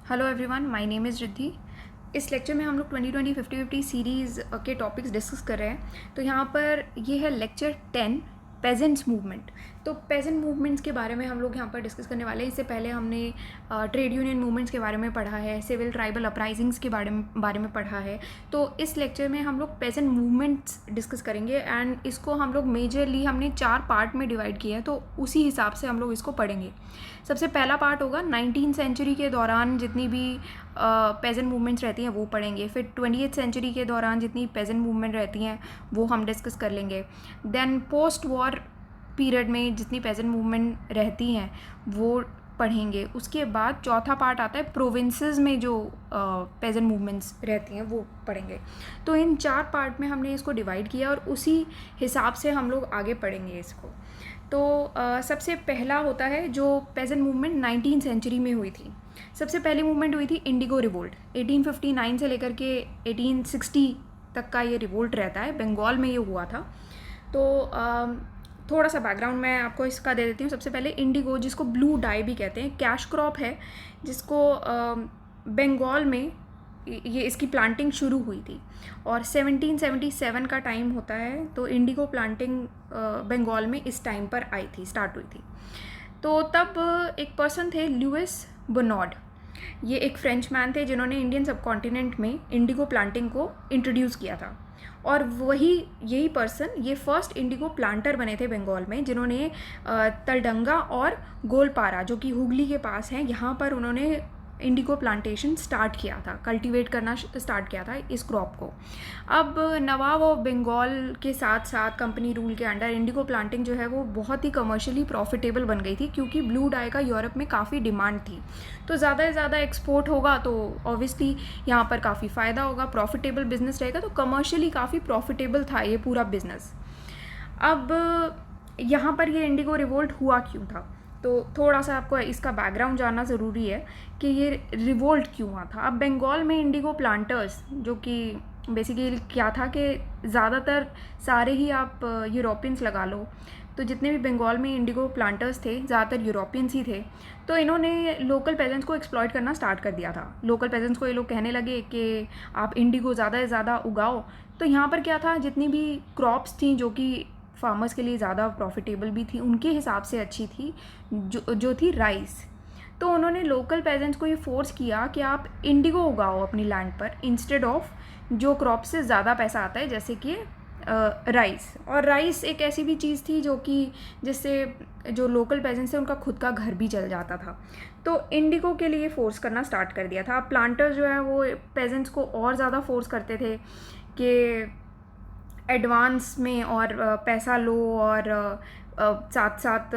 Hello everyone, my name is Riddhi. इस lecture में हम लोग 2020 50-50 सीरीज़ के टॉपिक्स डिस्कस कर रहे हैं। तो यहाँ पर ये है लेक्चर 10 पेजेंट्स मूवमेंट। तो पेजेंट मूवमेंट्स के बारे में हम लोग यहाँ पर डिस्कस करने वाले हैं। इससे पहले हमने ट्रेड यूनियन मूवमेंट्स के बारे में पढ़ा है, सिविल ट्राइबल अपराइजिंग्स के बारे में पढ़ा है। तो इस लेक्चर में हम लोग पेजेंट मूवमेंट्स डिस्कस करेंगे एंड इसको हम लोग मेजरली हमने 4 पार्ट में डिवाइड किया है, तो उसी हिसाब से हम लोग इसको पढ़ेंगे। सबसे पहला पार्ट होगा 19th सेंचुरी के दौरान जितनी भी पेजेंट मूवमेंट्स रहती हैं वो पढ़ेंगे। फिर 20th सेंचुरी के दौरान जितनी पेजेंट मूवमेंट रहती हैं वो हम डिस्कस कर लेंगे। देन पोस्ट वॉर पीरियड में जितनी पेजेंट मूवमेंट रहती हैं वो पढ़ेंगे। उसके बाद चौथा पार्ट आता है प्रोविंसेस में जो पेजेंट मूवमेंट्स रहती हैं वो पढ़ेंगे। तो इन 4 पार्ट में हमने इसको डिवाइड किया और उसी हिसाब से हम लोग आगे पढ़ेंगे इसको। तो सबसे पहला होता है जो पेजेंट मूवमेंट 19th सेंचुरी में हुई थी। सबसे पहली मूवमेंट हुई थी इंडिगो रिवोल्ट। 1859 से लेकर के 1860 तक का ये रिवोल्ट रहता है, बंगाल में ये हुआ था। तो थोड़ा सा बैकग्राउंड मैं आपको इसका दे देती हूँ। सबसे पहले इंडिगो, जिसको ब्लू डाई भी कहते हैं, कैश क्रॉप है जिसको बंगाल में ये इसकी प्लांटिंग शुरू हुई थी और 1777 का टाइम होता है। तो इंडिगो प्लांटिंग बंगाल में इस टाइम पर आई थी, स्टार्ट हुई थी। तो तब एक पर्सन थे लुइस बोनार्ड। ये एक फ्रेंच मैन थे जिन्होंने इंडियन सब कॉन्टिनेंट में इंडिगो प्लांटिंग को इंट्रोड्यूस किया था और यही पर्सन ये फर्स्ट इंडिगो प्लांटर बने थे बंगाल में, जिन्होंने तलडंगा और गोलपारा जो कि हुगली के पास हैं, यहाँ पर उन्होंने इंडिगो प्लांटेशन स्टार्ट किया था, कल्टीवेट करना स्टार्ट किया था इस क्रॉप को। अब नवाब ऑफ बंगाल के साथ साथ कंपनी रूल के अंडर इंडिगो प्लांटिंग जो है वो बहुत ही कमर्शियली प्रॉफिटेबल बन गई थी, क्योंकि ब्लू डाई का यूरोप में काफ़ी डिमांड थी। तो ज़्यादा से ज़्यादा एक्सपोर्ट होगा तो ऑब्वियसली यहाँ पर काफ़ी फ़ायदा होगा, प्रॉफिटेबल बिजनेस रहेगा। तो कमर्शियली काफ़ी प्रॉफिटेबल था ये पूरा बिजनेस। अब यहाँ पर ये इंडिगो रिवोल्ट हुआ क्यों था, तो थोड़ा सा आपको इसका बैकग्राउंड जानना ज़रूरी है कि ये रिवोल्ट क्यों हुआ था। अब बंगाल में इंडिगो प्लांटर्स, जो कि बेसिकली क्या था कि ज़्यादातर सारे ही आप यूरोपियंस लगा लो, तो जितने भी बंगाल में इंडिगो प्लांटर्स थे ज़्यादातर यूरोपियंस ही थे। तो इन्होंने लोकल पेजेंट्स को एक्सप्लॉइट करना स्टार्ट कर दिया था। लोकल पेजेंट्स को ये लोग कहने लगे कि आप इंडिगो ज़्यादा से ज़्यादा उगाओ। तो यहाँ पर क्या था, जितनी भी क्रॉप्स थी जो कि फार्मर्स के लिए ज़्यादा प्रॉफिटेबल भी थी, उनके हिसाब से अच्छी थी, जो थी राइस। तो उन्होंने लोकल पेजेंट्स को ये फोर्स किया कि आप इंडिगो उगाओ अपनी लैंड पर इंस्टेड ऑफ जो क्रॉप से ज़्यादा पैसा आता है, जैसे कि राइस। और राइस एक ऐसी भी चीज़ थी जो कि जिससे जो लोकल पेजेंट्स थे उनका खुद का घर भी चल जाता था। तो इंडिगो के लिए फोर्स करना स्टार्ट कर दिया था। प्लांटर्स जो है वो पेजेंट्स को और ज़्यादा फोर्स करते थे कि एडवांस में और पैसा लो, और साथ साथ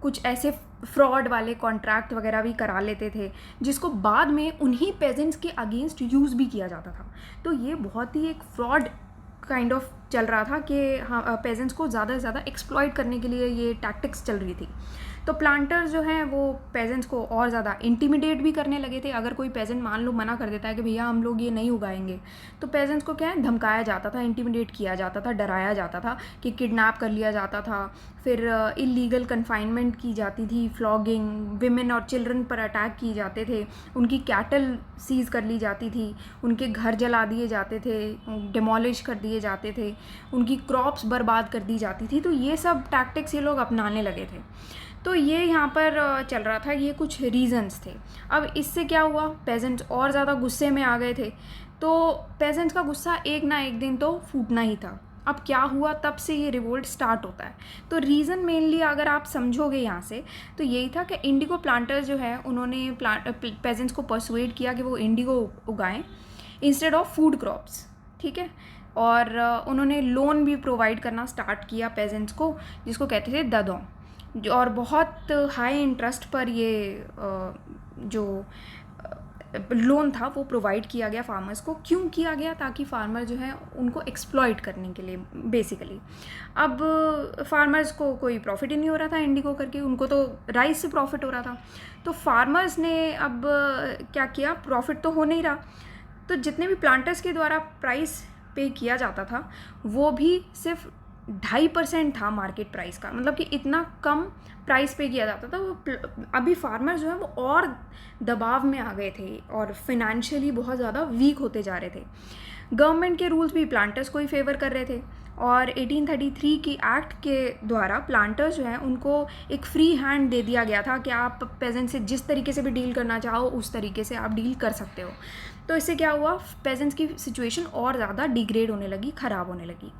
कुछ ऐसे फ्रॉड वाले कॉन्ट्रैक्ट वगैरह भी करा लेते थे, जिसको बाद में उन्हीं पेजेंट्स के अगेंस्ट यूज़ भी किया जाता था। तो ये बहुत ही एक फ्रॉड काइंड ऑफ चल रहा था कि हाँ, पेजेंट्स को ज़्यादा से ज़्यादा एक्सप्लॉइट करने के लिए ये टैक्टिक्स चल रही थी। तो प्लांटर्स जो हैं वो पेजेंट्स को और ज़्यादा इंटिमिडेट भी करने लगे थे। अगर कोई पेजेंट मान लो मना कर देता है कि भैया हम लोग ये नहीं उगाएंगे, तो पेजेंट्स को क्या है, धमकाया जाता था, इंटिमिडेट किया जाता था, डराया जाता था कि किडनैप कर लिया जाता था। फिर इलीगल कन्फाइनमेंट की जाती थी, फ्लॉगिंग, विमेन और चिल्ड्रन पर अटैक किए जाते थे, उनकी कैटल सीज कर ली जाती थी, उनके घर जला दिए जाते थे, डिमोलिश कर दिए जाते थे, उनकी क्रॉप्स बर्बाद कर दी जाती थी। तो ये सब टैक्टिक्स ये लोग अपनाने लगे थे। तो ये यहाँ पर चल रहा था, ये कुछ रीजंस थे। अब इससे क्या हुआ, पेजेंट्स और ज़्यादा गुस्से में आ गए थे। तो पेजेंट्स का गुस्सा एक ना एक दिन तो फूटना ही था। अब क्या हुआ, तब से ये रिवोल्ट स्टार्ट होता है। तो रीज़न मेनली अगर आप समझोगे यहाँ से, तो यही था कि इंडिगो प्लांटर्स जो है उन्होंने पेजेंट्स को परसुएड किया कि वो इंडिगो उगाएं इंस्टेड ऑफ फूड क्रॉप्स, ठीक है। और उन्होंने लोन भी प्रोवाइड करना स्टार्ट किया पेजेंट्स को, जिसको कहते थे ददों, और बहुत हाई इंटरेस्ट पर ये जो लोन था वो प्रोवाइड किया गया फार्मर्स को। क्यों किया गया, ताकि फार्मर जो है उनको एक्सप्लॉइट करने के लिए बेसिकली। अब फार्मर्स को कोई प्रॉफिट ही नहीं हो रहा था इंडिगो करके, उनको तो राइस से प्रॉफिट हो रहा था। तो फार्मर्स ने अब क्या किया, प्रॉफिट तो हो नहीं रहा, तो जितने भी प्लांटर्स के द्वारा प्राइस पे किया जाता था वो भी सिर्फ 2.5% था मार्केट प्राइस का, मतलब कि इतना कम प्राइस पे किया जाता था। वो अभी फार्मर्स जो है वो और दबाव में आ गए थे और फिनेंशियली बहुत ज़्यादा वीक होते जा रहे थे। गवर्नमेंट के रूल्स भी प्लांटर्स को ही फेवर कर रहे थे और 1833 की एक्ट के द्वारा प्लांटर्स जो हैं उनको एक फ्री हैंड दे दिया गया था कि आप पेजेंट से जिस तरीके से भी डील करना चाहो उस तरीके से आप डील कर सकते हो। तो इससे क्या हुआ, पेजेंट्स की सिचुएशन और ज़्यादा डिग्रेड होने लगी, ख़राब होने लगी।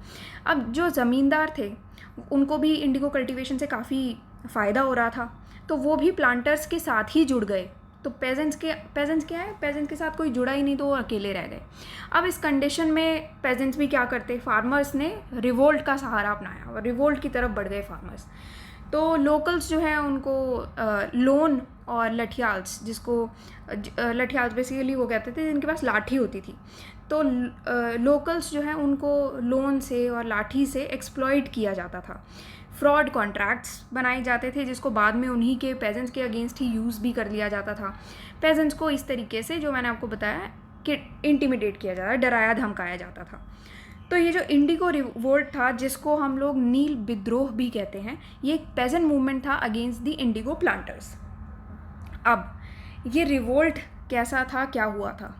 अब जो ज़मींदार थे उनको भी इंडिगो कल्टीवेशन से काफ़ी फ़ायदा हो रहा था, तो वो भी प्लांटर्स के साथ ही जुड़ गए। तो पेजेंट्स क्या है, पेजेंट्स के साथ कोई जुड़ा ही नहीं, तो वो अकेले रह गए। अब इस कंडीशन में पेजेंट्स भी क्या करते, फार्मर्स ने रिवोल्ट का सहारा अपनाया और रिवोल्ट की तरफ बढ़ गए फार्मर्स। तो लोकल्स जो हैं उनको लोन और लठियाल्स, जिसको लठियाल्स बेसिकली वो कहते थे जिनके पास लाठी होती थी, तो लोकल्स जो हैं उनको लोन से और लाठी से एक्सप्लॉइट किया जाता था। फ्रॉड कॉन्ट्रैक्ट्स बनाए जाते थे जिसको बाद में उन्हीं के पेजेंट्स के अगेंस्ट ही यूज़ भी कर लिया जाता था। पेजेंट्स को इस तरीके से, जो मैंने आपको बताया, कि इंटिमिडेट किया जाता, डराया धमकाया जाता था। तो ये जो इंडिगो रिवोल्ट था, जिसको हम लोग नील विद्रोह भी कहते हैं, ये एक पेजेंट मूवमेंट था अगेंस्ट द इंडिगो प्लांटर्स। अब ये रिवोल्ट कैसा था, क्या हुआ था?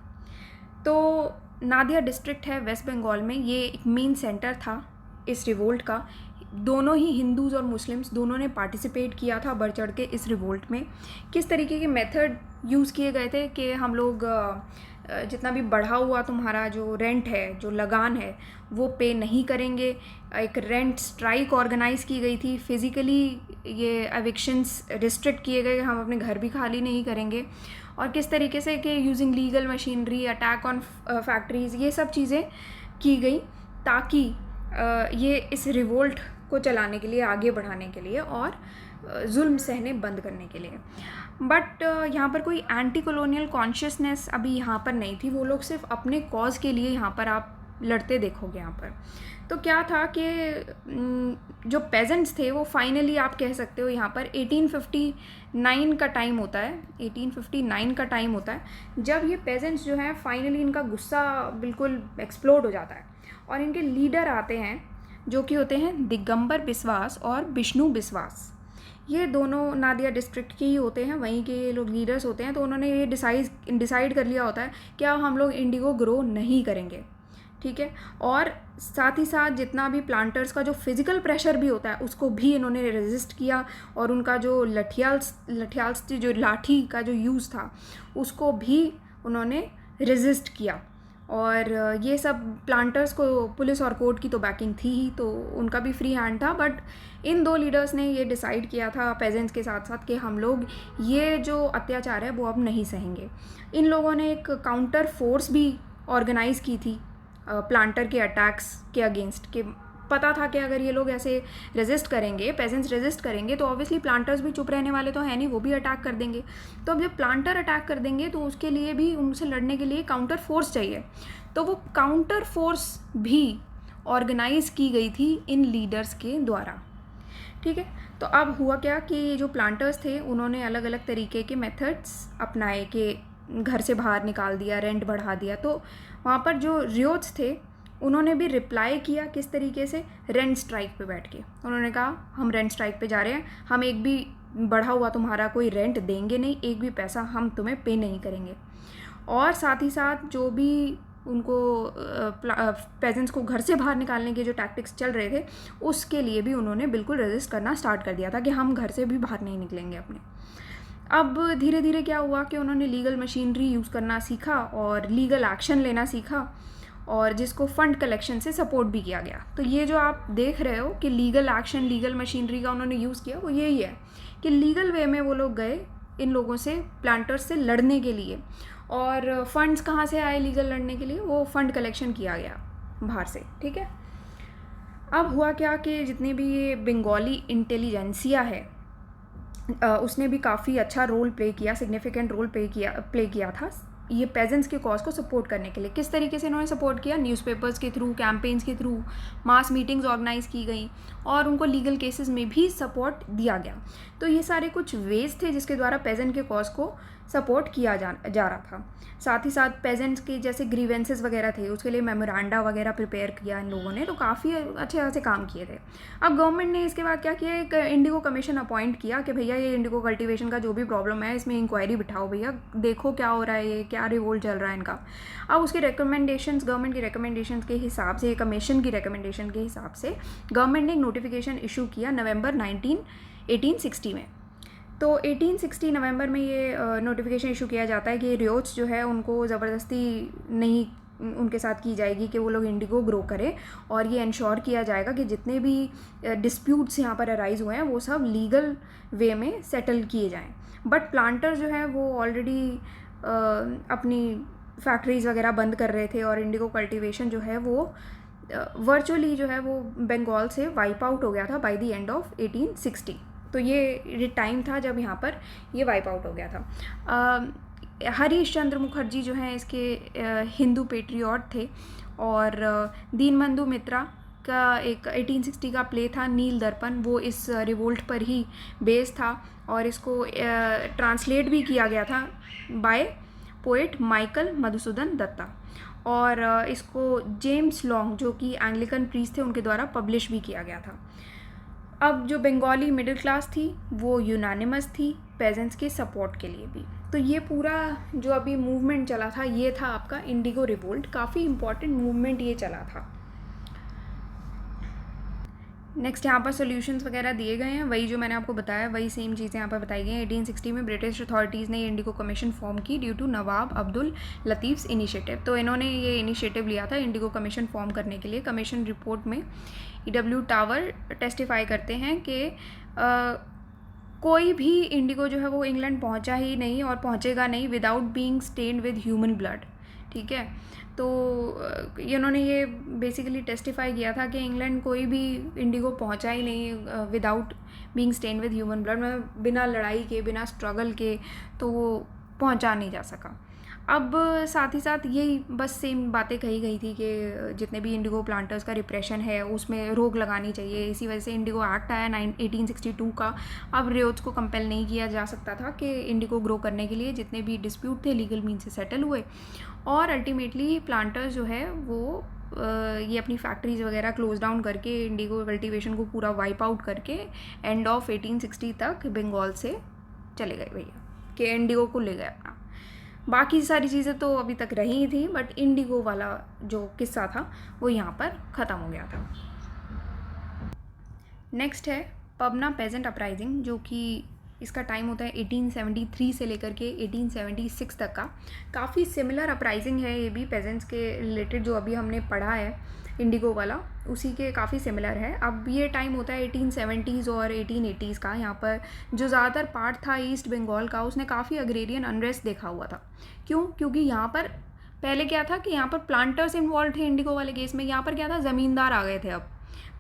तो नादिया डिस्ट्रिक्ट है वेस्ट बंगाल में, ये एक मेन सेंटर था इस रिवोल्ट का। दोनों ही हिंदूज़ और मुस्लिम्स दोनों ने पार्टिसिपेट किया था बढ़ चढ़ के इस रिवोल्ट में। किस तरीके के मेथड यूज़ किए गए थे कि हम लोग जितना भी बढ़ा हुआ तुम्हारा जो रेंट है, जो लगान है, वो पे नहीं करेंगे। एक रेंट स्ट्राइक ऑर्गेनाइज़ की गई थी। फिज़िकली ये एविक्शंस रिस्ट्रिक्ट किए गए, हम अपने घर भी खाली नहीं करेंगे। और किस तरीके से कि using legal machinery, attack on factories, ये सब चीज़ें की गई ताकि ये इस रिवोल्ट को चलाने के लिए, आगे बढ़ाने के लिए और जुल्म सहने बंद करने के लिए। बट यहाँ पर कोई एंटी कॉलोनियल कॉन्शियसनेस अभी यहाँ पर नहीं थी। वो लोग सिर्फ अपने कॉज के लिए यहाँ पर आप लड़ते देखोगे यहाँ पर। तो क्या था कि जो पेजेंट्स थे वो फाइनली, आप कह सकते हो यहाँ पर 1859 का टाइम होता है, 1859 का टाइम होता है जब ये पेजेंट्स जो हैं फाइनली इनका गुस्सा बिल्कुल एक्सप्लोड हो जाता है और इनके लीडर आते हैं जो कि होते हैं दिगंबर बिस्वास और विष्णु बिस्वास। ये दोनों नादिया डिस्ट्रिक्ट के ही होते हैं, वहीं के ये लोग लीडर्स होते हैं। तो उन्होंने ये डिसाइड कर लिया होता है कि अब हम लोग इंडिगो ग्रो नहीं करेंगे, ठीक है। और साथ ही साथ जितना भी प्लांटर्स का जो फिज़िकल प्रेशर भी होता है उसको भी इन्होंने रेजिस्ट किया और उनका जो लठियाल्स जो लाठी का जो यूज़ था उसको भी उन्होंने रेजिस्ट किया। और ये सब प्लांटर्स को पुलिस और कोर्ट की तो बैकिंग थी ही, तो उनका भी फ्री हैंड था। बट इन दो लीडर्स ने ये डिसाइड किया था पेजेंट्स के साथ साथ कि हम लोग ये जो अत्याचार है वो अब नहीं सहेंगे। इन लोगों ने एक काउंटर फोर्स भी ऑर्गेनाइज़ की थी प्लांटर के अटैक्स के अगेंस्ट, कि पता था कि अगर ये लोग ऐसे रेजिस्ट करेंगे, पेजेंट्स रेजिस्ट करेंगे, तो ऑब्वियसली प्लांटर्स भी चुप रहने वाले तो है नहीं, वो भी अटैक कर देंगे। तो अब जब प्लांटर अटैक कर देंगे तो उसके लिए भी, उनसे लड़ने के लिए काउंटर फोर्स चाहिए। तो वो काउंटर फोर्स भी ऑर्गेनाइज़ की गई थी इन लीडर्स के द्वारा, ठीक है। तो अब हुआ क्या कि ये जो प्लांटर्स थे उन्होंने अलग अलग तरीके के मेथड्स अपनाए कि घर से बाहर निकाल दिया, रेंट बढ़ा दिया। तो वहाँ पर जो रियोट्स थे उन्होंने भी रिप्लाई किया, किस तरीके से, रेंट स्ट्राइक पे बैठ के। उन्होंने कहा हम रेंट स्ट्राइक पे जा रहे हैं, हम एक भी बढ़ा हुआ तुम्हारा कोई रेंट देंगे नहीं, एक भी पैसा हम तुम्हें पे नहीं करेंगे। और साथ ही साथ जो भी उनको पेजेंट्स को घर से बाहर निकालने के जो टैक्टिक्स चल रहे थे उसके लिए भी उन्होंने बिल्कुल रेजिस्ट करना स्टार्ट कर दिया था कि हम घर से भी बाहर नहीं निकलेंगे अपने। अब धीरे धीरे क्या हुआ कि उन्होंने लीगल मशीनरी यूज़ करना सीखा और लीगल एक्शन लेना सीखा, और जिसको फ़ंड कलेक्शन से सपोर्ट भी किया गया। तो ये जो आप देख रहे हो कि लीगल एक्शन, लीगल मशीनरी का उन्होंने यूज़ किया, वो यही है कि लीगल वे में वो लोग गए इन लोगों से, प्लांटर्स से लड़ने के लिए। और फंड्स कहाँ से आए लीगल लड़ने के लिए, वो फ़ंड कलेक्शन किया गया बाहर से, ठीक है। अब हुआ क्या कि जितने भी ये बंगाली इंटेलिजेंसिया है उसने भी काफ़ी अच्छा रोल प्ले किया, सिग्निफिकेंट रोल प्ले किया था ये पेजेंट्स के कॉज को सपोर्ट करने के लिए। किस तरीके से इन्होंने सपोर्ट किया, न्यूज़पेपर्स के थ्रू, कैंपेन्स के थ्रू, मास मीटिंग्स ऑर्गेनाइज़ की गई और उनको लीगल केसेस में भी सपोर्ट दिया गया। तो ये सारे कुछ वेज थे जिसके द्वारा पेजेंट के कॉज को सपोर्ट किया जा रहा था। साथ ही साथ पेजेंट्स के जैसे ग्रीवेंसेस वगैरह थे उसके लिए मेमोरेंडा वगैरह प्रिपेयर किया इन लोगों ने, तो काफ़ी अच्छे से काम किए थे। अब गवर्नमेंट ने इसके बाद क्या किया, एक इंडिगो कमीशन अपॉइंट किया कि भैया ये इंडिगो कल्टीवेशन का जो भी प्रॉब्लम है इसमें इंक्वायरी बिठाओ, भैया देखो क्या हो रहा है, ये क्या रिवोल्ट चल रहा है इनका। अब उसके रिकमेंडेशंस, गवर्नमेंट की रिकमेंडेशंस के हिसाब से, कमीशन की रिकमेंडेशन के हिसाब से गवर्नमेंट ने एक नोटिफिकेशन इशू किया नवंबर 1860 में। तो 1860 नवंबर में ये नोटिफिकेशन इशू किया जाता है कि रियोट्स जो है उनको ज़बरदस्ती नहीं उनके साथ की जाएगी कि वो लोग इंडिगो ग्रो करें, और ये इंश्योर किया जाएगा कि जितने भी डिस्प्यूट्स यहाँ पर अराइज हुए हैं वो सब लीगल वे में सेटल किए जाएं। बट प्लांटर जो है वो ऑलरेडी अपनी फैक्ट्रीज़ वगैरह बंद कर रहे थे, और इंडिगो कल्टीवेशन जो है वो वर्चुअली जो है वो बंगाल से वाइप आउट हो गया था बाय द एंड ऑफ 1860। तो ये टाइम था जब यहाँ पर ये वाइप आउट हो गया था। हरीश चंद्र मुखर्जी जो हैं इसके हिंदू पेट्रियट थे, और दीनबंधु मित्रा का एक 1860 का प्ले था नील दर्पण, वो इस रिवोल्ट पर ही बेस्ड था, और इसको ट्रांसलेट भी किया गया था by poet Michael Madhusudan Dutta, और इसको जेम्स लॉन्ग जो कि एंग्लिकन प्रीस्ट थे उनके द्वारा पब्लिश भी किया गया था। अब जो बंगाली मिडिल क्लास थी वो यूनानिमस थी पेजेंट्स के सपोर्ट के लिए भी। तो ये पूरा जो अभी मूवमेंट चला था ये था आपका इंडिगो रिवोल्ट, काफ़ी इम्पॉर्टेंट मूवमेंट ये चला था। नेक्स्ट यहाँ पर सोल्यूशंस वगैरह दिए गए हैं, वही जो मैंने आपको बताया वही सेम चीज़ें यहाँ पर बताई गई हैं। 1860 में ब्रिटिश अथॉरिटीज़ ने इंडिगो कमीशन फॉर्म की due to Nawab Abdul Latif's initiative. तो इन्होंने ये इनिशिएटिव लिया था इंडिगो कमीशन फॉर्म करने के लिए। कमीशन रिपोर्ट में E.W. टावर टेस्टिफाई करते हैं कि कोई भी इंडिगो जो है वो इंग्लैंड पहुंचा ही नहीं और पहुंचेगा नहीं without being stained with human blood. ठीक है, तो इन्होंने ये बेसिकली टेस्टिफाई किया था कि इंग्लैंड कोई भी इंडिगो पहुंचा ही नहीं without being stained with human blood, मतलब बिना लड़ाई के, बिना स्ट्रगल के तो वो पहुंचा नहीं जा सका। अब साथ ही साथ यही बस सेम बातें कही गई थी कि जितने भी इंडिगो प्लांटर्स का रिप्रेशन है उसमें रोक लगानी चाहिए। इसी वजह से इंडिगो एक्ट आया 1862 का। अब रियोट्स को कंपेल नहीं किया जा सकता था कि इंडिगो ग्रो करने के लिए, जितने भी डिस्प्यूट थे लीगल मीन से सेटल हुए, और अल्टीमेटली प्लांटर्स जो है वो ये अपनी फैक्ट्रीज वगैरह क्लोज डाउन करके इंडिगो कल्टीवेशन को पूरा वाइप आउट करके एंड ऑफ 1860 तक बंगाल से चले गए भैया, कि इंडिगो को ले गए अपना। बाकी सारी चीज़ें तो अभी तक रही ही थी, बट इंडिगो वाला जो किस्सा था वो यहाँ पर ख़त्म हो गया था। नेक्स्ट है पबना पेजेंट अपराइजिंग, जो कि इसका टाइम होता है 1873 से लेकर के 1876 तक का। काफ़ी सिमिलर अपराइजिंग है ये भी, पेजेंट्स के रिलेटेड जो अभी हमने पढ़ा है इंडिगो वाला उसी के काफ़ी सिमिलर है। अब ये टाइम होता है 1870s और 1880s का। यहाँ पर जो ज़्यादातर पार्ट था ईस्ट बंगाल का उसने काफ़ी अग्रेरियन अनरेस्ट देखा हुआ था। क्यों? क्योंकि यहाँ पर पहले क्या था कि यहाँ पर प्लांटर्स इन्वॉल्व थे इंडिगो वाले केस में, यहाँ पर क्या था, ज़मींदार आ गए थे अब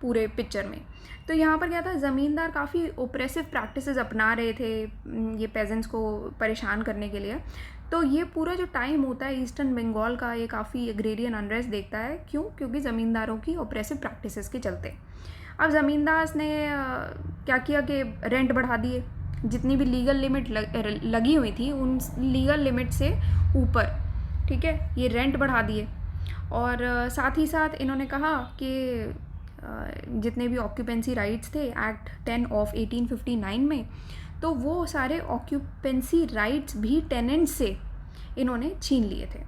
पूरे पिक्चर में। तो यहाँ पर क्या था, ज़मींदार काफ़ी ओप्रेसिव प्रैक्टिसेस अपना रहे थे ये पेजेंट्स को परेशान करने के लिए। तो ये पूरा जो टाइम होता है ईस्टर्न बंगाल का ये काफ़ी एग्रेरियन अनरेस्ट देखता है। क्यों? क्योंकि ज़मींदारों की ओप्रेसिव प्रैक्टिसेस के चलते। अब ज़मींदार ने क्या किया कि रेंट बढ़ा दिए, जितनी भी लीगल लिमिट लगी हुई थी उन लीगल लिमिट से ऊपर, ठीक है, ये रेंट बढ़ा दिए। और साथ ही साथ इन्होंने कहा कि जितने भी ऑक्यूपेंसी राइट्स थे एक्ट 10 ऑफ 1859 में, तो वो सारे ऑक्यूपेंसी राइट्स भी टेनेंट से इन्होंने छीन लिए थे।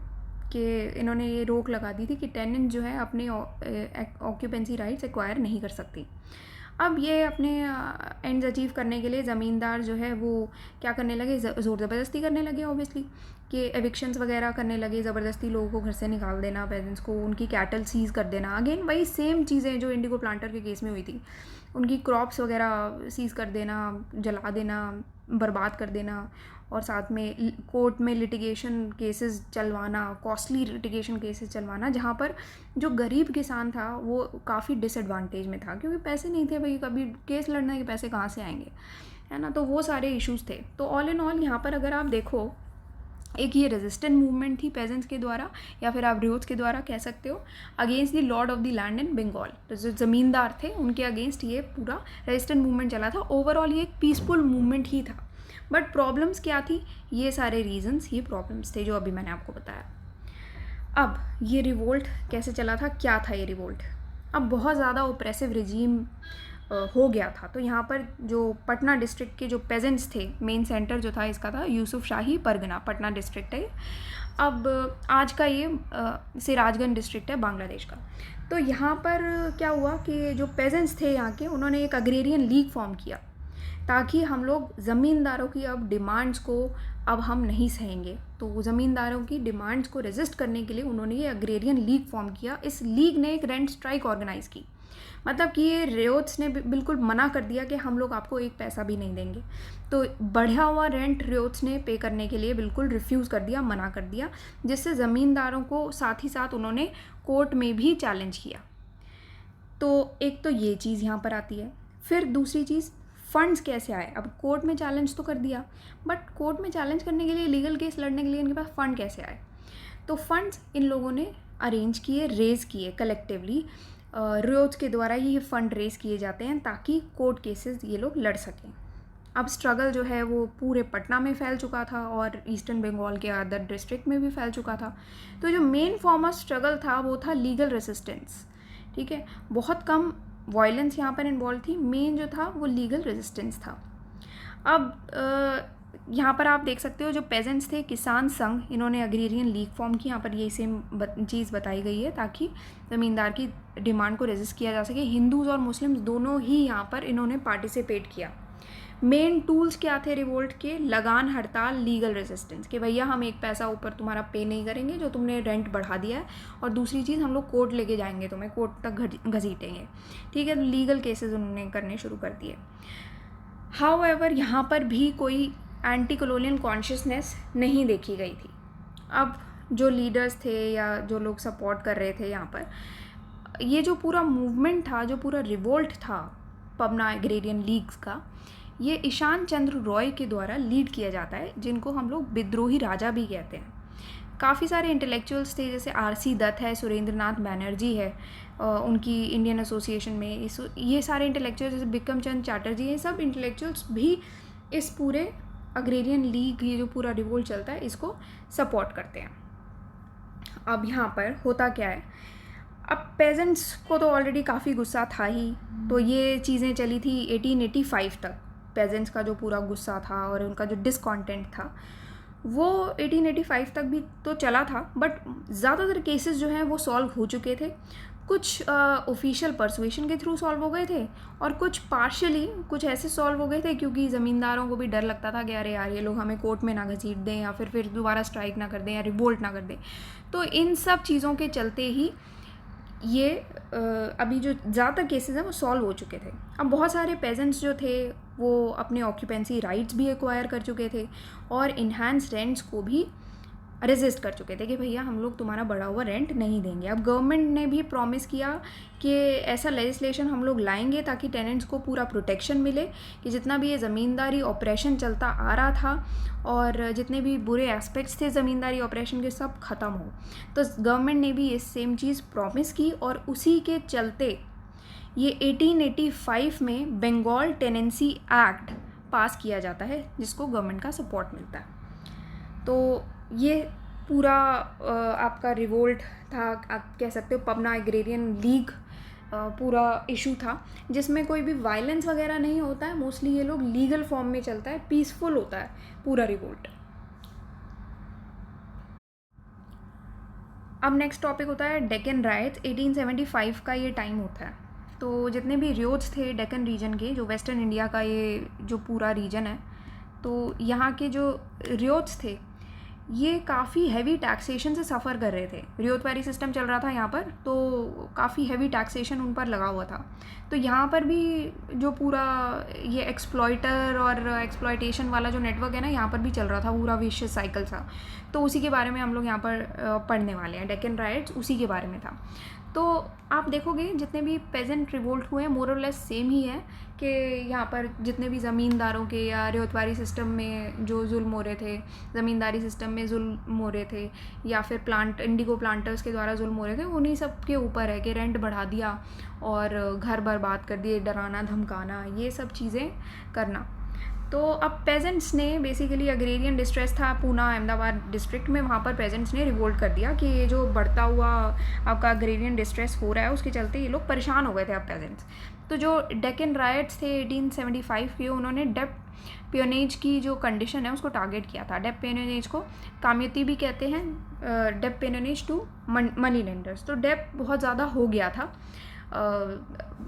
कि इन्होंने ये रोक लगा दी थी कि टेनेंट जो है अपने ऑक्यूपेंसी राइट्स एक्वायर नहीं कर सकती। अब ये अपने एंड्स अचीव करने के लिए ज़मींदार जो है वो क्या करने लगे, ज़ोर ज़बरदस्ती करने लगे ऑब्वियसली, कि एविक्शंस वगैरह करने लगे, ज़बरदस्ती लोगों को घर से निकाल देना, पेरेंट्स को उनकी कैटल सीज़ कर देना। अगेन वही सेम चीज़ें जो इंडिगो प्लांटर के केस में हुई थी, उनकी क्रॉप्स वगैरह सीज़ कर देना, जला देना, बर्बाद कर देना, और साथ में कोर्ट में लिटिगेशन केसेस चलवाना, कॉस्टली लिटिगेशन केसेस चलवाना, जहाँ पर जो गरीब किसान था वो काफ़ी डिसएडवांटेज में था, क्योंकि पैसे नहीं थे भाई, कभी केस लड़ने के पैसे कहाँ से आएंगे, है ना। तो वो सारे इश्यूज़ थे। तो ऑल इन ऑल यहाँ पर अगर आप देखो, एक ये रेजिस्टेंट मूवमेंट थी पेजेंट्स के द्वारा, या फिर आप रियोट्स के द्वारा कह सकते हो, against the lord of the land in Bengal. तो जो ज़मींदार थे उनके अगेंस्ट ये पूरा रेजिस्टेंट मूवमेंट चला था। ओवरऑल ये एक पीसफुल मूवमेंट ही था, बट प्रॉब्लम्स क्या थी, ये सारे रीजंस, ये प्रॉब्लम्स थे जो अभी मैंने आपको बताया। अब ये रिवोल्ट कैसे चला था, क्या था ये रिवोल्ट? अब बहुत ज़्यादा ओप्रेसिव रिजीम हो गया था। तो यहाँ पर जो पटना डिस्ट्रिक्ट के जो पेजेंट्स थे, मेन सेंटर जो था इसका था यूसुफ शाही परगना, पटना डिस्ट्रिक्ट है। अब आज का ये सिराजगंज डिस्ट्रिक्ट है बांग्लादेश का। तो यहाँ पर क्या हुआ कि जो पेजेंट्स थे यहाँ के, उन्होंने एक अग्रेरियन लीग फॉर्म किया ताकि हम लोग ज़मींदारों की अब डिमांड्स को अब हम नहीं सहेंगे। तो ज़मींदारों की डिमांड्स को रेजिस्ट करने के लिए उन्होंने ये अग्रेरियन लीग फॉर्म किया। इस लीग ने एक रेंट स्ट्राइक ऑर्गेनाइज़ की, मतलब कि ये रियोट्स ने बिल्कुल मना कर दिया कि हम लोग आपको एक पैसा भी नहीं देंगे। तो बढ़ा हुआ रेंट रियोट्स ने पे करने के लिए बिल्कुल रिफ्यूज़ कर दिया, मना कर दिया, जिससे ज़मींदारों को साथ ही साथ उन्होंने कोर्ट में भी चैलेंज किया। तो एक तो ये चीज़ यहाँ पर आती है। फिर दूसरी चीज़, फंड्स कैसे आए? अब कोर्ट में चैलेंज तो कर दिया, बट कोर्ट में चैलेंज करने के लिए, लीगल केस लड़ने के लिए इनके पास फ़ंड कैसे आए? तो फंड्स इन लोगों ने अरेंज किए, रेज़ किए कलेक्टिवली। रियोट्स के द्वारा ही ये फ़ंड रेज़ किए जाते हैं ताकि कोर्ट केसेस ये लोग लड़ सकें। अब स्ट्रगल जो है वो पूरे पटना में फैल चुका था और ईस्टर्न बंगाल के अदर डिस्ट्रिक्ट में भी फैल चुका था। तो जो मेन फॉर्म ऑफ स्ट्रगल था वो था लीगल रेजिस्टेंस, ठीक है। बहुत कम वायलेंस यहाँ पर इन्वॉल्व थी, मेन जो था वो लीगल रेजिस्टेंस था। अब यहाँ पर आप देख सकते हो जो पेजेंट्स थे, किसान संघ, इन्होंने अग्रेरियन लीग फॉर्म की। यहाँ पर ये सेम चीज़ बताई गई है ताकि ज़मींदार की डिमांड को रेजिस्ट किया जा सके। हिंदूज़ और मुस्लिम्स दोनों ही यहाँ पर इन्होंने पार्टिसिपेट किया। मेन टूल्स क्या थे रिवोल्ट के? लगान, हड़ताल, लीगल रेजिस्टेंस, कि भैया हम एक पैसा ऊपर तुम्हारा पे नहीं करेंगे जो तुमने रेंट बढ़ा दिया है, और दूसरी चीज़ हम लोग कोर्ट लेके जाएंगे, तुम्हें कोर्ट तक घसीटेंगे, ठीक है। तो लीगल केसेस उन्होंने करने शुरू कर दिए। हाउएवर यहाँ पर भी कोई एंटी कॉलोनियल कॉन्शियसनेस नहीं देखी गई थी। अब जो लीडर्स थे या जो लोग सपोर्ट कर रहे थे यहाँ पर, ये जो पूरा मूवमेंट था, जो पूरा रिवोल्ट था पबना एग्रेरियन लीग्स का, ये ईशान चंद्र रॉय के द्वारा लीड किया जाता है, जिनको हम लोग विद्रोही राजा भी कहते हैं। काफ़ी सारे इंटेलेक्चुअल्स थे, जैसे आर.सी. दत्त है, सुरेंद्रनाथ बैनर्जी है, उनकी इंडियन एसोसिएशन में ये सारे इंटेलेक्चुअल्स, जैसे बिक्रम चंद्र चैटर्जी, ये सब इंटेलेक्चुअल्स भी इस पूरे अग्रेरियन लीग, ये जो पूरा रिवोल्ट चलता है, इसको सपोर्ट करते हैं। अब यहाँ पर होता क्या है, अब पेजेंट्स को तो ऑलरेडी काफ़ी गुस्सा था ही, तो ये चीज़ें चली थी 1885 तक। पेजेंट्स का जो पूरा गुस्सा था और उनका जो डिसकॉन्टेंट था वो 1885 तक भी तो चला था, बट ज़्यादातर केसेस जो हैं वो सॉल्व हो चुके थे। कुछ ऑफिशियल परसुएशन के थ्रू सॉल्व हो गए थे, और कुछ पार्शियली कुछ ऐसे सॉल्व हो गए थे क्योंकि ज़मींदारों को भी डर लगता था कि अरे यार ये लोग हमें कोर्ट में ना घसीट दें या फिर दोबारा स्ट्राइक ना कर दें या रिवोल्ट ना कर दें। तो इन सब चीज़ों के चलते ही ये अभी जो ज़्यादातर केसेस हैं वो सॉल्व हो चुके थे। अब बहुत सारे पेजेंट्स जो थे वो अपने ऑक्यूपेंसी राइट्स भी एक्वायर कर चुके थे और इन्हांस रेंट्स को भी रेजिस्ट कर चुके थे कि भैया हम लोग तुम्हारा बढ़ा हुआ रेंट नहीं देंगे। अब गवर्नमेंट ने भी प्रॉमिस किया कि ऐसा लेजिस्लेशन हम लोग लाएंगे ताकि टेनेंट्स को पूरा प्रोटेक्शन मिले, कि जितना भी ये ज़मींदारी ऑपरेशन चलता आ रहा था और जितने भी बुरे एस्पेक्ट्स थे ज़मींदारी ऑपरेशन के, सब ख़त्म हो। तो गवर्नमेंट ने भी ये सेम चीज़ प्रॉमिस की, और उसी के चलते ये 1885 में बंगाल टेनेंसी एक्ट पास किया जाता है, जिसको गवर्नमेंट का सपोर्ट मिलता है। तो ये पूरा आपका रिवोल्ट था, आप कह सकते हो पबना एग्रेरियन लीग पूरा इशू था, जिसमें कोई भी वायलेंस वगैरह नहीं होता है। मोस्टली ये लोग लीगल फॉर्म में चलता है, पीसफुल होता है पूरा रिवोल्ट। अब नेक्स्ट टॉपिक होता है डेक्कन राइट्स। 1875 का ये टाइम होता है। तो जितने भी रियोट्स थे डेक्कन रीजन के, जो वेस्टर्न इंडिया का ये जो पूरा रीजन है, तो यहाँ के जो रियोट्स थे ये काफ़ी हैवी टैक्सेशन से सफ़र कर रहे थे। रियोतवारी सिस्टम चल रहा था यहाँ पर, तो काफ़ी हैवी टैक्सेशन उन पर लगा हुआ था। तो यहाँ पर भी जो पूरा ये एक्सप्लॉइटर और एक्सप्लॉइटेशन वाला जो नेटवर्क है ना, यहाँ पर भी चल रहा था, पूरा विशियस साइकिल सा। तो उसी के बारे में हम लोग यहाँ पर पढ़ने वाले हैं। डेक्कन राइट्स उसी के बारे में था। तो आप देखोगे जितने भी पेजेंट रिवोल्ट हुए हैं मोर और लेस सेम ही है, कि यहाँ पर जितने भी ज़मींदारों के या रियोतवारी सिस्टम में जो जुल्म हो रहे थे, ज़मींदारी सिस्टम में जुल्म हो रहे थे, या फिर इंडिगो प्लांटर्स के द्वारा जुल्म हो रहे थे, उन्हीं सब के ऊपर है कि रेंट बढ़ा दिया और घर बर्बाद कर दिए, डराना धमकाना, ये सब चीज़ें करना। तो अब पेजेंट्स ने बेसिकली अग्रेरियन डिस्ट्रेस था पूना अहमदाबाद डिस्ट्रिक्ट में, वहाँ पर पेजेंट्स ने रिवोल्ट कर दिया कि ये जो बढ़ता हुआ आपका अग्रेरियन डिस्ट्रेस हो रहा है उसके चलते ये लोग परेशान हो गए थे अब पेजेंट्स। तो जो डेक्कन राइट्स थे 1875 के, उन्होंने डेप पेयोनेज की जो कंडीशन है उसको टारगेट किया था। डेप पेयोनेज को कामयती भी कहते हैं, डेप पेयोनेज टू मनी लेंडर्स। तो डेप बहुत ज़्यादा हो गया था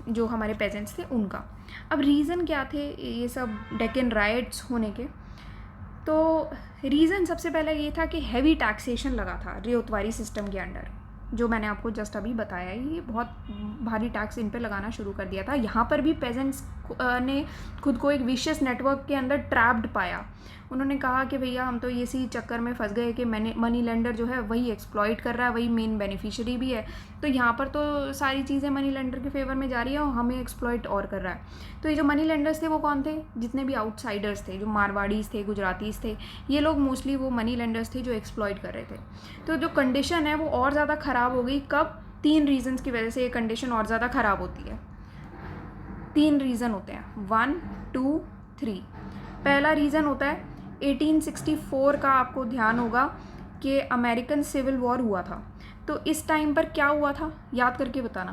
जो हमारे पेजेंट्स थे उनका। अब रीज़न क्या थे ये सब डेक्कन राइट्स होने के? तो रीज़न सबसे पहले ये था कि हैवी टैक्सेशन लगा था रियोतवारी सिस्टम के अंडर, जो मैंने आपको जस्ट अभी बताया, ये बहुत भारी टैक्स इन पे लगाना शुरू कर दिया था। यहाँ पर भी पेजेंट्स ने खुद को एक विशियस नेटवर्क के अंदर ट्रैप्ड पाया। उन्होंने कहा कि भैया हम तो इसी चक्कर में फंस गए कि मनी लेंडर जो है वही एक्सप्लॉइट कर रहा है, वही मेन बेनिफिशियरी भी है। तो यहाँ पर तो सारी चीज़ें मनी लेंडर के फेवर में जा रही है और हमें एक्सप्लॉइट और कर रहा है। तो ये जो मनी लेंडर्स थे वो कौन थे? जितने भी आउटसाइडर्स थे, जो मारवाड़ीज़ थे, गुजरातीज़ थे, ये लोग मोस्टली वो मनी लेंडर्स थे जो एक्सप्लॉइट कर रहे थे। तो जो कंडीशन है वो और ज़्यादा ख़राब हो गई। कब? 3 रीज़न्स की वजह से ये कंडीशन और ज़्यादा ख़राब होती है। 3 रीज़न होते हैं, 1, 2, 3। पहला रीज़न होता है 1864 का, आपको ध्यान होगा कि अमेरिकन सिविल वॉर हुआ था। तो इस टाइम पर क्या हुआ था, याद करके बताना।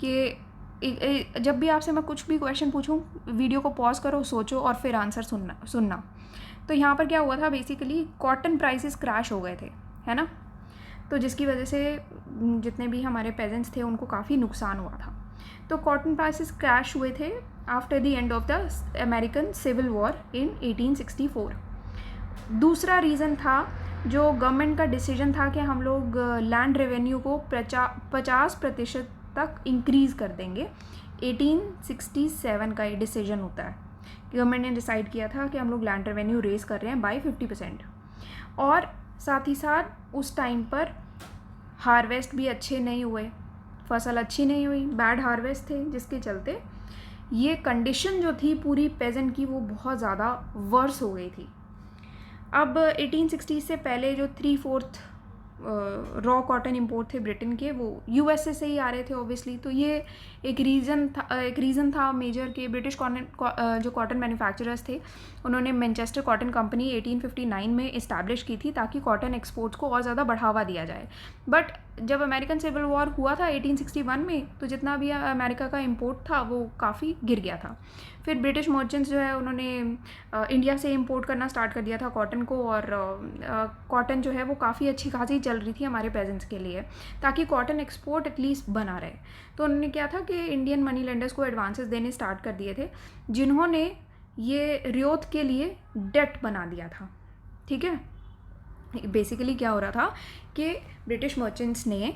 कि जब भी आपसे मैं कुछ भी क्वेश्चन पूछूं, वीडियो को पॉज करो, सोचो और फिर आंसर सुनना। तो यहाँ पर क्या हुआ था, बेसिकली कॉटन प्राइसेस क्रैश हो गए थे, है ना। तो जिसकी वजह से जितने भी हमारे पेजेंट्स थे उनको काफ़ी नुकसान हुआ था। तो कॉटन प्राइसेस क्रैश हुए थे after the end of the American civil war in 1864। दूसरा रीज़न था जो गवर्नमेंट का डिसीजन था कि हम लोग लैंड रेवेन्यू को 50% तक इंक्रीज़ कर देंगे। 1867 का ये डिसीजन होता है। गवर्नमेंट ने डिसाइड किया था कि हम लोग लैंड रेवेन्यू रेज कर रहे हैं बाय 50%। और साथ ही साथ उस टाइम पर हार्वेस्ट भी अच्छे नहीं हुए, फसल अच्छी नहीं हुई, बैड हार्वेस्ट थे, जिसके चलते ये कंडीशन जो थी पूरी पेजेंट की वो बहुत ज़्यादा वर्स हो गई थी। अब 1860 से पहले जो 3/4 रॉ कॉटन इंपोर्ट थे ब्रिटेन के, वो यूएसए से ही आ रहे थे ऑब्वियसली। तो ये एक रीज़न था मेजर के ब्रिटिश जो कॉटन मैन्युफैक्चरर्स थे उन्होंने मैनचेस्टर कॉटन कंपनी 1859 में इस्टेब्लिश की थी ताकि कॉटन एक्सपोर्ट्स को और ज़्यादा बढ़ावा दिया जाए। बट जब अमेरिकन सिविल वॉर हुआ था 1861 में, तो जितना भी अमेरिका का इंपोर्ट था वो काफ़ी गिर गया था। फिर ब्रिटिश मर्चेंट्स जो है उन्होंने इंडिया से इंपोर्ट करना स्टार्ट कर दिया था कॉटन को, और कॉटन जो है वो काफ़ी अच्छी खासी चल रही थी हमारे पेजेंट्स के लिए, ताकि कॉटन एक्सपोर्ट एटलीस्ट बना रहे। तो उन्होंने क्या था कि इंडियन मनी लेंडर्स को एडवांसेस देने स्टार्ट कर दिए थे, जिन्होंने ये रियोत के लिए डेट बना दिया था। ठीक है, बेसिकली क्या हो रहा था कि ब्रिटिश मर्चेंट्स ने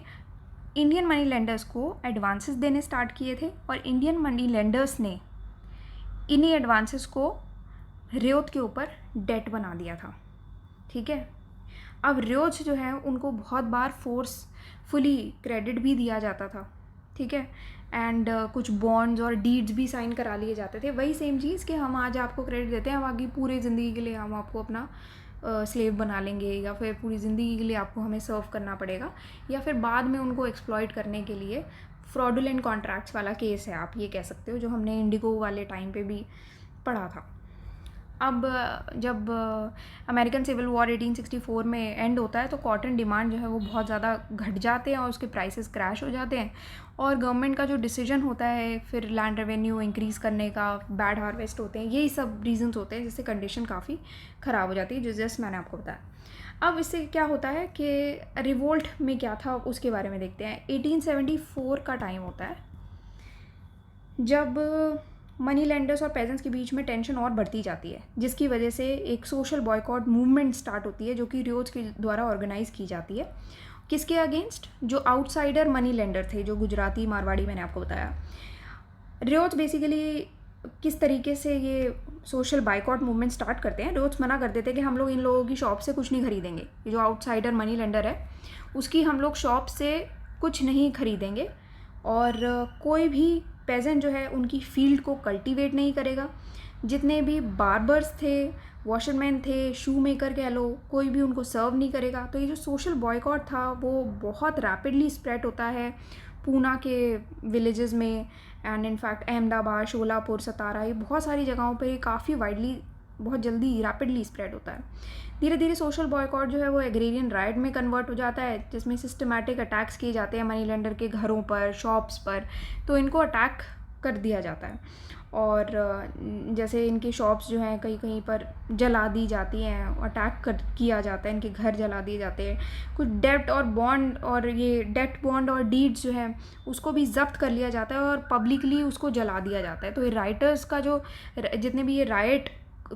इंडियन मनी लेंडर्स को एडवांसेस देने स्टार्ट किए थे, और इंडियन मनी लेंडर्स ने इन्हीं एडवांसेस को रियोत के ऊपर डेट बना दिया था। ठीक है, अब रियोत जो है उनको बहुत बार फोर्सफुली क्रेडिट भी दिया जाता था। ठीक है, एंड कुछ बॉन्ड्स और डीड्स भी साइन करा लिए जाते थे। वही सेम चीज़ कि हम आज आपको क्रेडिट देते हैं, हम आगे पूरी ज़िंदगी के लिए हम आपको अपना स्लेव बना लेंगे, या फिर पूरी ज़िंदगी के लिए आपको हमें सर्व करना पड़ेगा, या फिर बाद में उनको एक्सप्लॉइट करने के लिए फ्रॉडुलेंट कॉन्ट्रैक्ट्स वाला केस है, आप ये कह सकते हो, जो हमने इंडिगो वाले टाइम पे भी पढ़ा था। अब जब अमेरिकन सिविल वॉर 1864 में एंड होता है तो कॉटन डिमांड जो है वो बहुत ज़्यादा घट जाते हैं और उसके प्राइसेस क्रैश हो जाते हैं, और गवर्नमेंट का जो डिसीजन होता है फिर लैंड रेवेन्यू इंक्रीज़ करने का, बैड हार्वेस्ट होते हैं, यही सब रीजंस होते हैं जिससे कंडीशन काफ़ी ख़राब हो जाती है, जो जस्ट मैंने आपको बताया। अब इससे क्या होता है कि रिवोल्ट में क्या था उसके बारे में देखते हैं। 1874 का टाइम होता है जब मनी लेंडर्स और पेजेंट्स के बीच में टेंशन और बढ़ती जाती है, जिसकी वजह से एक सोशल बॉयकॉट मूवमेंट स्टार्ट होती है जो कि रियोज के द्वारा ऑर्गेनाइज की जाती है। किसके अगेंस्ट? जो आउटसाइडर मनी लेंडर थे, जो गुजराती मारवाड़ी मैंने आपको बताया। रियोज बेसिकली किस तरीके से ये सोशल बाइकॉट मूवमेंट स्टार्ट करते हैं, रियोज मना कर देते हैं कि हम लोग इन लोगों की शॉप से कुछ नहीं खरीदेंगे। ये जो आउटसाइडर मनी लेंडर है उसकी हम लोग शॉप से कुछ नहीं खरीदेंगे, और कोई भी पेजेंट जो है उनकी फील्ड को कल्टीवेट नहीं करेगा। जितने भी बार्बर्स थे, वॉशरमैन थे, शू मेकर कह लो, कोई भी उनको सर्व नहीं करेगा। तो ये जो सोशल बॉयकॉट था वो बहुत रैपिडली स्प्रेड होता है पूना के विलेजेस में, एंड इनफैक्ट अहमदाबाद, शोलापुर, सतारा, ये बहुत सारी जगहों पे काफ़ी वाइडली, बहुत जल्दी रैपिडली स्प्रेड होता है। धीरे धीरे सोशल बॉयकॉट जो है वो एग्रेरियन राइट में कन्वर्ट हो जाता है, जिसमें सिस्टमैटिक अटैक्स किए जाते हैं मनी लेंडर के घरों पर, शॉप्स पर। तो इनको अटैक कर दिया जाता है, और जैसे इनकी शॉप्स जो हैं कहीं कहीं पर जला दी जाती हैं, अटैक कर किया जाता है, इनके घर जला दिए जाते हैं। कुछ डेट और बॉन्ड, और ये डेट बॉन्ड और डीड्स जो है उसको भी जब्त कर लिया जाता है और पब्लिकली उसको जला दिया जाता है। तो ये राइटर्स का जो, जितने भी ये राइट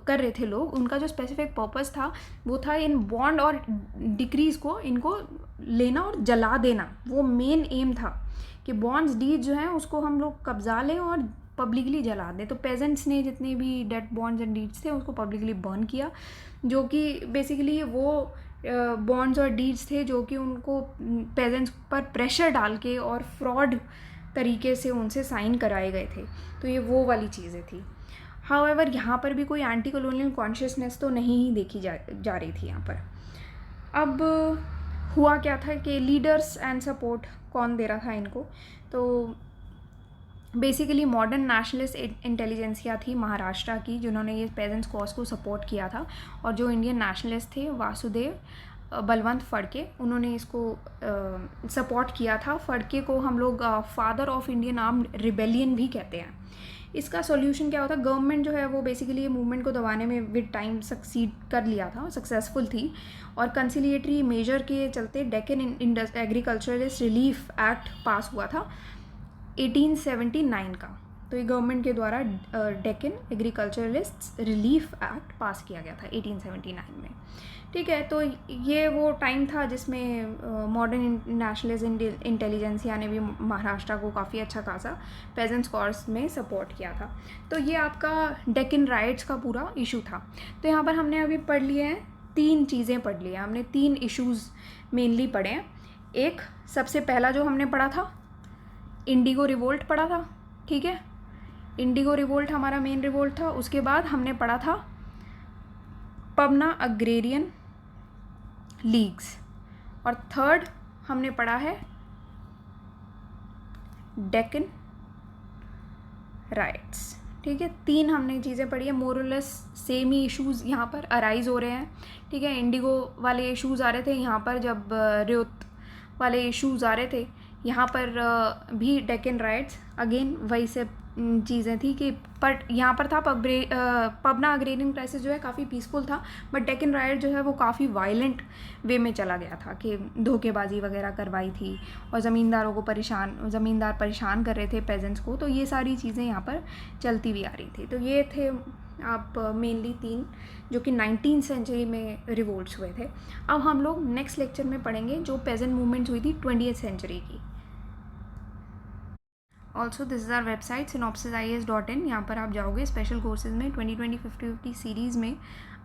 कर रहे थे लोग, उनका जो स्पेसिफिक पर्पस था वो था इन बॉन्ड और डिक्रीज को, इनको लेना और जला देना। वो मेन एम था कि बॉन्ड्स डीड जो हैं उसको हम लोग कब्जा लें और पब्लिकली जला दें। तो पेजेंट्स ने जितने भी डेट बॉन्ड्स एंड डीड्स थे उसको पब्लिकली बर्न किया, जो कि बेसिकली वो बॉन्ड्स और डीड्स थे जो कि उनको पेजेंट्स पर प्रेशर डाल के और फ्रॉड तरीके से उनसे साइन कराए गए थे। तो ये वो वाली चीज़ें थी। हाउएवर यहाँ पर भी कोई एंटी कॉलोनियल कॉन्शियसनेस तो नहीं ही देखी जा रही थी यहाँ पर। अब हुआ क्या था कि लीडर्स एंड सपोर्ट कौन दे रहा था इनको, तो बेसिकली मॉडर्न नेशनलिस्ट इंटेलिजेंसिया थी महाराष्ट्र की, जिन्होंने ये पेजेंट्स कॉज को सपोर्ट किया था। और जो इंडियन नेशनलिस्ट थे वासुदेव बलवंत फड़के, उन्होंने इसको सपोर्ट किया था। फड़के को हम लोग father of Indian armed rebellion भी कहते हैं। इसका सॉल्यूशन क्या होता, गवर्नमेंट जो है वो बेसिकली ये मूवमेंट को दबाने में विद टाइम सक्सीड कर लिया था, सक्सेसफुल थी। और कंसिलिएटरी मेजर के चलते डेक्कन एग्रीकल्चरलिस्ट रिलीफ एक्ट पास हुआ था 1879 का। तो ये गवर्नमेंट के द्वारा डेक्कन एग्रीकल्चरलिस्ट रिलीफ एक्ट पास किया गया था 1879 में। ठीक है, तो ये वो टाइम था जिसमें मॉडर्न नेशनलिस्ट इंटेलिजेंसिया ने भी महाराष्ट्र को काफ़ी अच्छा खासा पेजेंट्स कॉज में सपोर्ट किया था। तो ये आपका डेक्कन राइट्स का पूरा इशू था। तो यहाँ पर हमने अभी पढ़ लिए हैं, 3 चीज़ें पढ़ ली हैं हमने, 3 इश्यूज़ मेनली पढ़े हैं। एक सबसे पहला जो हमने पढ़ा था इंडिगो रिवोल्ट पढ़ा था, ठीक है, इंडिगो रिवोल्ट हमारा मेन रिवोल्ट था। उसके बाद हमने पढ़ा था पबना अग्रेरियन लीग्स, और थर्ड हमने पढ़ा है डेक्कन राइट्स। ठीक है, 3 हमने चीज़ें पढ़ी है, मोरलेस सेम ही इश्यूज़ यहाँ पर अराइज हो रहे हैं। ठीक है, इंडिगो वाले इश्यूज़ आ रहे थे यहाँ पर, जब रेत वाले इश्यूज़ आ रहे थे यहाँ पर भी डेक्कन राइट्स अगेन वही से चीज़ें थी कि पर यहाँ पर था पबना अग्रेरियन क्राइसिस जो है काफ़ी पीसफुल था, बट डेक्कन राइट जो है वो काफ़ी वायलेंट वे में चला गया था कि धोखेबाजी वगैरह करवाई थी और ज़मींदार परेशान कर रहे थे पेजेंट्स को। तो ये सारी चीज़ें यहाँ पर चलती हुई आ रही थी। तो ये थे आप मेनली 3 जो कि 19th सेंचुरी में रिवोल्ट्स हुए थे। अब हम लोग नेक्स्ट लेक्चर में पढ़ेंगे जो पेजेंट मूवमेंट्स हुई थी 20th सेंचुरी की। Also this is our website synopsisis.in। यहाँ पर आप जाओगे स्पेशल कोर्सेज में 2020 50-50 सीरीज़ में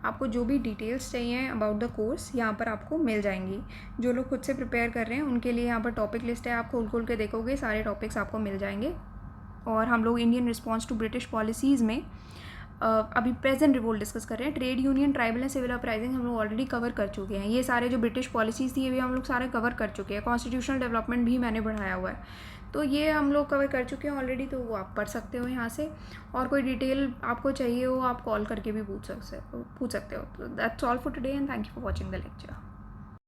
आपको जो भी डिटेल्स चाहिए अबाउट द कोर्स यहाँ पर आपको मिल जाएंगी। जो लोग खुद से प्रिपेयर कर रहे हैं उनके लिए यहाँ पर टॉपिक लिस्ट है, आप खोल के देखोगे सारे टॉपिक्स आपको मिल जाएंगे। और हम लोग Indian response to British policies में अभी प्रेजेंट रिवोल्ट डिस्कस कर रहे हैं। Trade union, tribal and civil uprising हम लोग ऑलरेडी कवर कर चुके हैं। ये सारे जो ब्रिटिश पॉलिसीज़ थी ये भी हम लोग सारे कवर कर चुके हैं। कॉन्स्टिट्यूशनल डेवलपमेंट भी मैंने बढ़ाया हुआ है, तो ये हम लोग कवर कर चुके हैं ऑलरेडी, तो वो आप पढ़ सकते हो यहाँ से। और कोई डिटेल आपको चाहिए हो आप कॉल करके भी पूछ सकते हो। तो that's all for today and thank you for watching the lecture.